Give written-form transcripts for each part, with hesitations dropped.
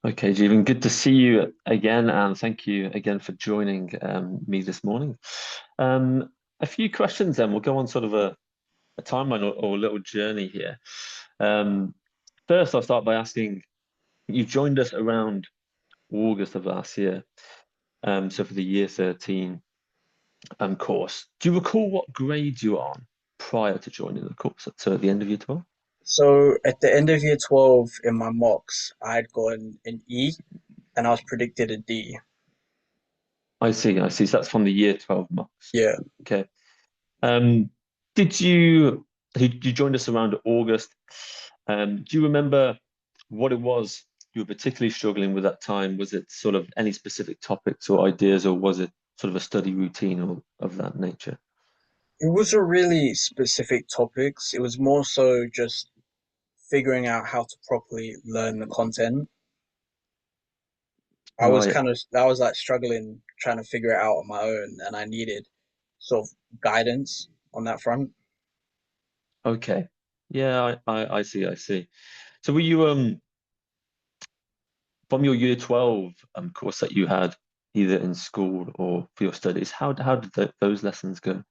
Okay, Jeevan, good to see you again, and thank you again for joining me this morning. Um, a few questions, then we'll go on sort of a timeline or a little journey here. Um, First, I'll start by asking, you joined us around August of last year, so for the year 13 course. Do you recall what grade you were on prior to joining the course, so at the end of year 12? So at the end of year 12 in my mocks, I had gotten an E and I was predicted a D. I see, I see. So that's from the year 12 marks. Yeah, Okay. Um, did you joined us around August? Do you remember what it was you were particularly struggling with that time? Was it sort of any specific topics or ideas, or was it sort of a study routine or of that nature? it wasn't really specific topics. It was more so just figuring out how to properly learn the content. Right. I was like struggling trying to figure it out on my own and I needed sort of guidance on that front. Okay. Yeah, I see, I see. So were you from your year 12 course that you had either in school or for your studies, how did those lessons go?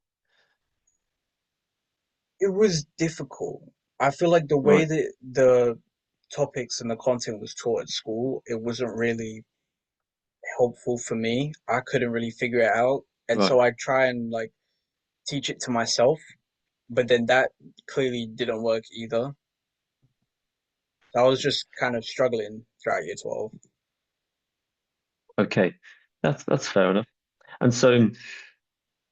It was difficult. I feel like the way Right. that the topics and the content was taught at school, it wasn't really helpful for me. I couldn't really figure it out. And Right. so I try and like teach it to myself, but then that clearly didn't work either. So I was just kind of struggling throughout year 12. Okay. That's fair enough. And so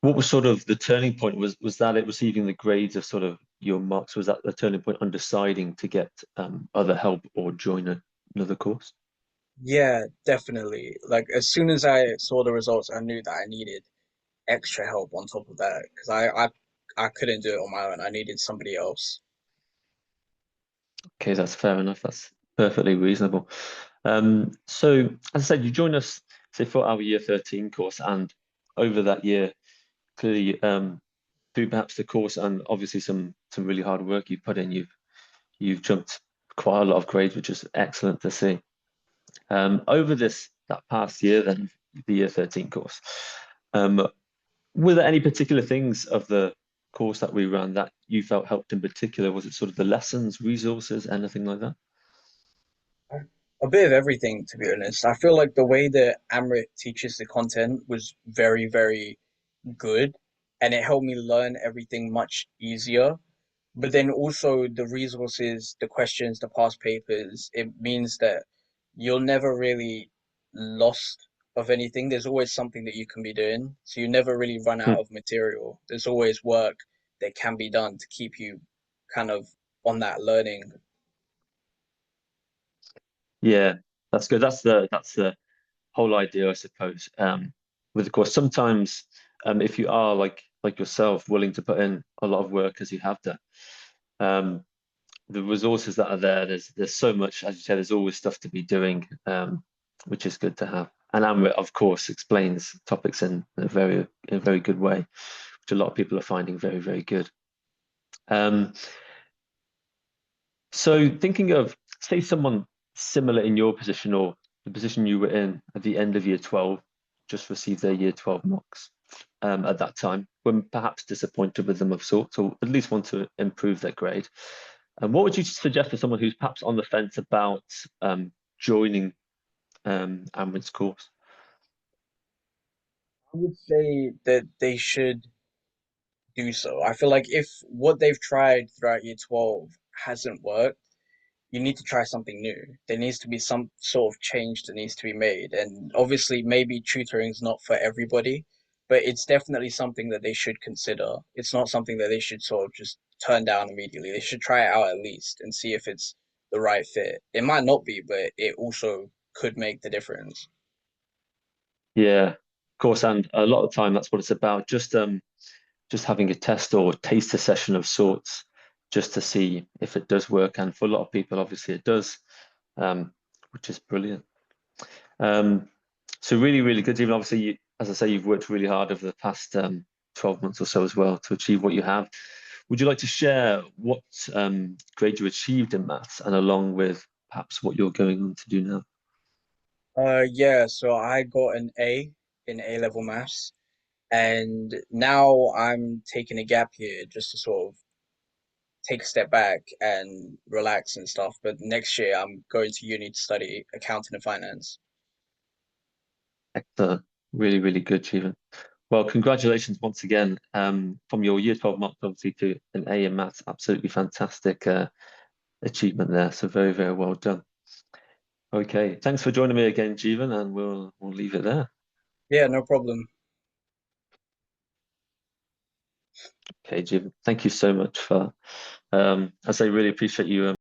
what was sort of the turning point? Was that it receiving the grades of sort of your marks? Was that the turning point on deciding to get other help or join another course? Yeah, definitely. Like as soon as I saw the results, I knew that I needed extra help on top of that because I couldn't do it on my own. I needed somebody else. Okay, that's fair enough. That's perfectly reasonable. So as I said, you joined us, say, for our year 13 course, and over that year, clearly through perhaps the course and obviously some really hard work you've put in, you've jumped quite a lot of grades, which is excellent to see. Over that past year, then the year 13 course, um, were there any particular things of the course that we ran that you felt helped in particular? Was it sort of the lessons, resources, anything like that? A bit of everything, to be honest. I feel like the way that Amrit teaches the content was very, very good, and it helped me learn everything much easier. But then also the resources, the questions, the past papers, it means that you're never really lost of anything. There's always something that you can be doing. So you never really run Hmm. out of material. There's always work that can be done to keep you kind of on that learning. Yeah, that's good. That's the whole idea, I suppose. With the course, sometimes if you are like yourself, willing to put in a lot of work as you have done, um, the resources that are there, there's so much, as you said, there's always stuff to be doing, which is good to have. And Amrit, of course, explains topics in a very good way, which a lot of people are finding very, very good. Um, so thinking of, say, someone similar in your position or the position you were in at the end of year 12, just received their year 12 marks at that time, when perhaps disappointed with them of sorts, or at least want to improve their grade. And what would you suggest to someone who's perhaps on the fence about joining Amrit's course? I would say that they should do so. I feel like if what they've tried throughout year 12 hasn't worked, you need to try something new. There needs to be some sort of change that needs to be made. And obviously, maybe tutoring is not for everybody, but it's definitely something that they should consider. It's not something that they should sort of just turn down immediately. They should try it out at least and see if it's the right fit. It might not be, but it also could make the difference. Yeah, of course, and a lot of the time that's what it's about. Just having a test or taster session of sorts, just to see if it does work. And for a lot of people, obviously it does, um, which is brilliant. Um, so really, really good. Even obviously, as I say, you've worked really hard over the past 12 months or so as well to achieve what you have. Would you like to share what grade you achieved in maths and along with perhaps what you're going on to do now? Yeah, so I got an A in A level maths, and now I'm taking a gap year just to sort of take a step back and relax and stuff. But next year I'm going to uni to study accounting and finance. Excellent. Really, really good, Jeevan. Well, congratulations once again from your year 12 mark, obviously, to an A in maths. Absolutely fantastic achievement there. So very, very well done. Okay, thanks for joining me again, Jeevan, and we'll leave it there. Yeah, no problem. Okay, Jeevan, thank you so much for I say really appreciate you